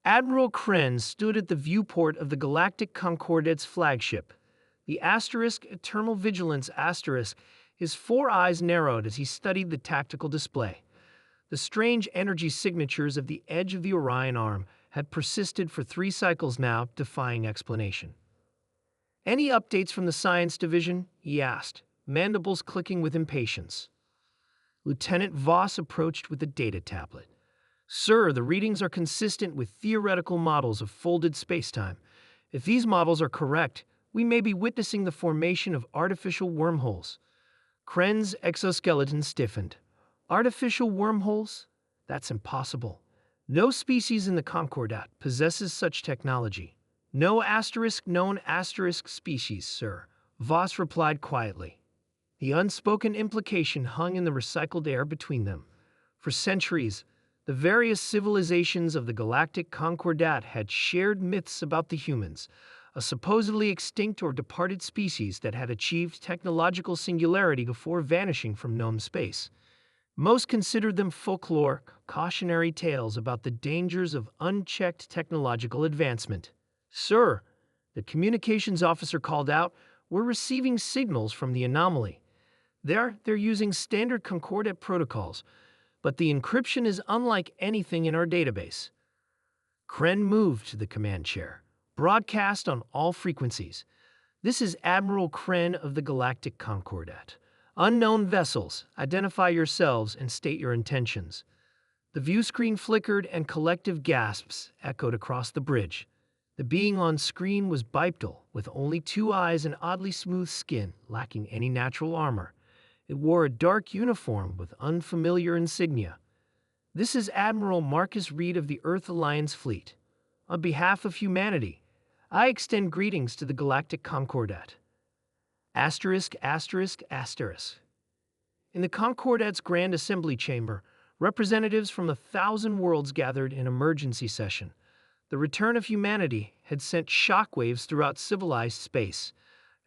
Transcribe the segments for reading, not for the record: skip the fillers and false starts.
Admiral Kren stood at the viewport of the Galactic Concordat's flagship, the Eternal Vigilance *. His four eyes narrowed as he studied the tactical display. The strange energy signatures of the edge of the Orion arm had persisted for 3 cycles now, defying explanation. "Any updates from the science division?" he asked, mandibles clicking with impatience. Lieutenant Voss approached with a data tablet. "Sir, the readings are consistent with theoretical models of folded spacetime. If these models are correct, we may be witnessing the formation of artificial wormholes." Kren's exoskeleton stiffened. "Artificial wormholes? That's impossible. No species in the Concordat possesses such technology." "No known species, sir," Voss replied quietly. The unspoken implication hung in the recycled air between them. For centuries, the various civilizations of the Galactic Concordat had shared myths about the humans, a supposedly extinct or departed species that had achieved technological singularity before vanishing from known space. Most considered them folklore, cautionary tales about the dangers of unchecked technological advancement. "Sir," the communications officer called out, "we're receiving signals from the anomaly. They're using standard Concordat protocols, but the encryption is unlike anything in our database." Kren moved to the command chair. "Broadcast on all frequencies. This is Admiral Kren of the Galactic Concordat. Unknown vessels, identify yourselves and state your intentions." The view screen flickered and collective gasps echoed across the bridge. The being on screen was bipedal, with only 2 eyes and oddly smooth skin, lacking any natural armor. It wore a dark uniform with unfamiliar insignia. "This is Admiral Marcus Reed of the Earth Alliance Fleet. On behalf of humanity, I extend greetings to the Galactic Concordat. ******. In the Concordat's Grand Assembly Chamber, representatives from 1,000 worlds gathered in emergency session. The return of humanity had sent shockwaves throughout civilized space.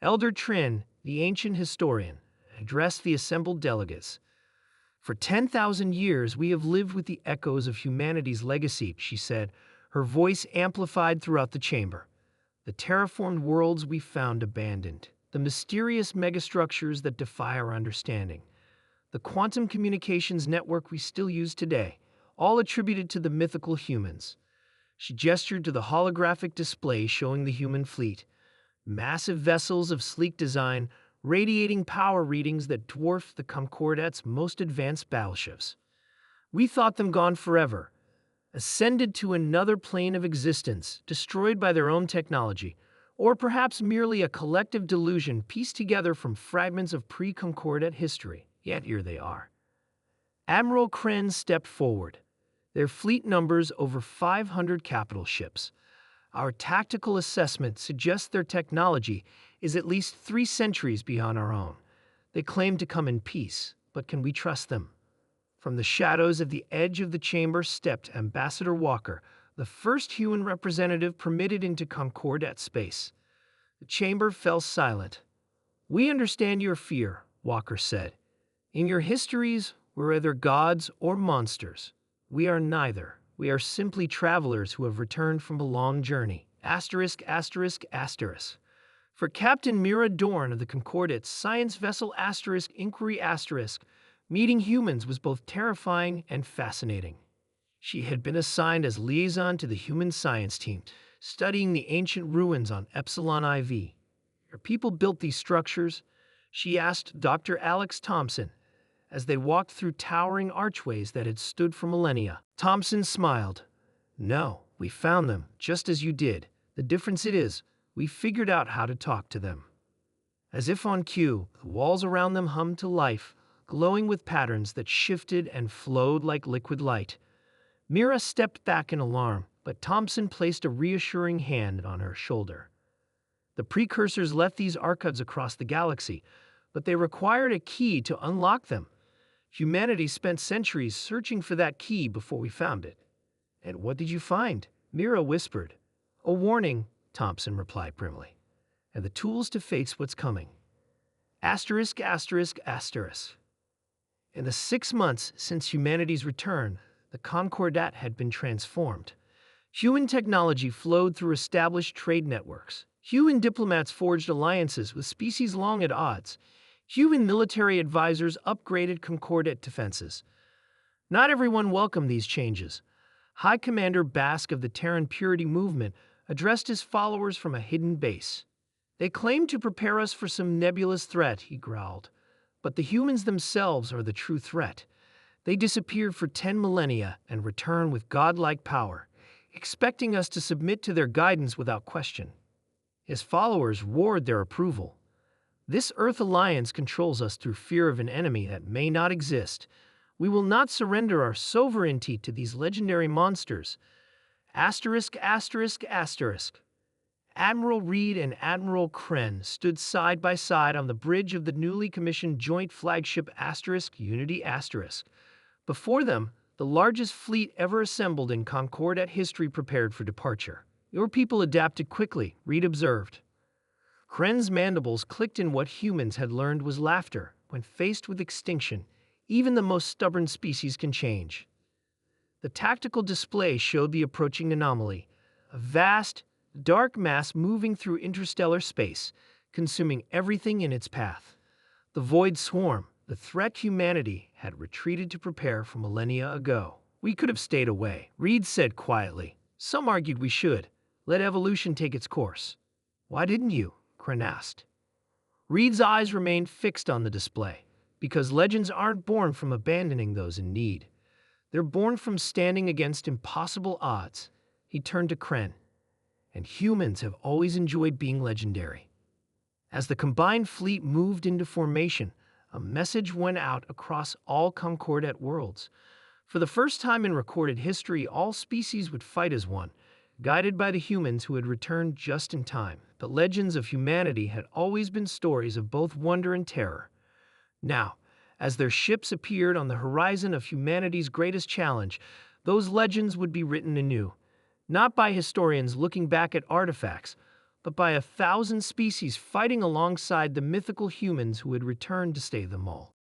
Elder Trin, the ancient historian, addressed the assembled delegates. "For 10,000 years we have lived with the echoes of humanity's legacy," she said, her voice amplified throughout the chamber. "The terraformed worlds we found abandoned, the mysterious megastructures that defy our understanding, the quantum communications network we still use today, all attributed to the mythical humans." She gestured to the holographic display showing the human fleet. Massive vessels of sleek design, radiating power readings that dwarfed the Concordat's most advanced battleships. "We thought them gone forever, ascended to another plane of existence, destroyed by their own technology, or perhaps merely a collective delusion pieced together from fragments of pre-Concordat history. Yet here they are." Admiral Kren stepped forward. "Their fleet numbers over 500 capital ships. Our tactical assessment suggests their technology is at least 3 centuries beyond our own. They claim to come in peace, but can we trust them?" From the shadows at the edge of the chamber stepped Ambassador Walker, the first human representative permitted into Concordat space. The chamber fell silent. "We understand your fear," Walker said. "In your histories, we're either gods or monsters. We are neither. We are simply travelers who have returned from a long journey. *****. For Captain Mira Dorn of the Concordat's science vessel Inquiry ****, meeting humans was both terrifying and fascinating. She had been assigned as liaison to the human science team, studying the ancient ruins on Epsilon IV. "Your people built these structures?" she asked Dr. Alex Thompson, as they walked through towering archways that had stood for millennia. Thompson smiled. "No, we found them, just as you did. The difference is, we figured out how to talk to them." As if on cue, the walls around them hummed to life, glowing with patterns that shifted and flowed like liquid light. Mira stepped back in alarm, but Thompson placed a reassuring hand on her shoulder. "The precursors left these archives across the galaxy, but they required a key to unlock them. Humanity spent centuries searching for that key before we found it." "And what did you find?" Mira whispered. "A warning," Thompson replied primly, "and the tools to face what's coming." *****. In the 6 months since humanity's return, the Concordat had been transformed. Human technology flowed through established trade networks. Human diplomats forged alliances with species long at odds. Human military advisors upgraded Concordat defenses. Not everyone welcomed these changes. High Commander Basque of the Terran Purity Movement addressed his followers from a hidden base. They claimed to prepare us for some nebulous threat, he growled. But the humans themselves are the true threat. They disappeared for 10 millennia and return with godlike power, expecting us to submit to their guidance without question. His followers roared their approval. This Earth Alliance controls us through fear of an enemy that may not exist. We will not surrender our sovereignty to these legendary monsters. Asterisk, asterisk, asterisk. Admiral Reed and Admiral Kren stood side by side on the bridge of the newly commissioned joint flagship Unity. Before them, the largest fleet ever assembled in Concordat history prepared for departure. Your people adapted quickly, Reed observed. Kren's mandibles clicked in what humans had learned was laughter. When faced with extinction, even the most stubborn species can change. The tactical display showed the approaching anomaly, a vast, dark mass moving through interstellar space, consuming everything in its path. The Void Swarm, the threat humanity had retreated to prepare for millennia ago. We could have stayed away, Reed said quietly. Some argued we should. Let evolution take its course. Why didn't you? Kren asked. Reed's eyes remained fixed on the display. Because legends aren't born from abandoning those in need. They're born from standing against impossible odds. He turned to Kren. And humans have always enjoyed being legendary. As the combined fleet moved into formation, a message went out across all Concordat worlds. For the first time in recorded history, all species would fight as one, guided by the humans who had returned just in time. But legends of humanity had always been stories of both wonder and terror. Now, as their ships appeared on the horizon of humanity's greatest challenge, those legends would be written anew, not by historians looking back at artifacts, but by 1,000 species fighting alongside the mythical humans who had returned to save them all.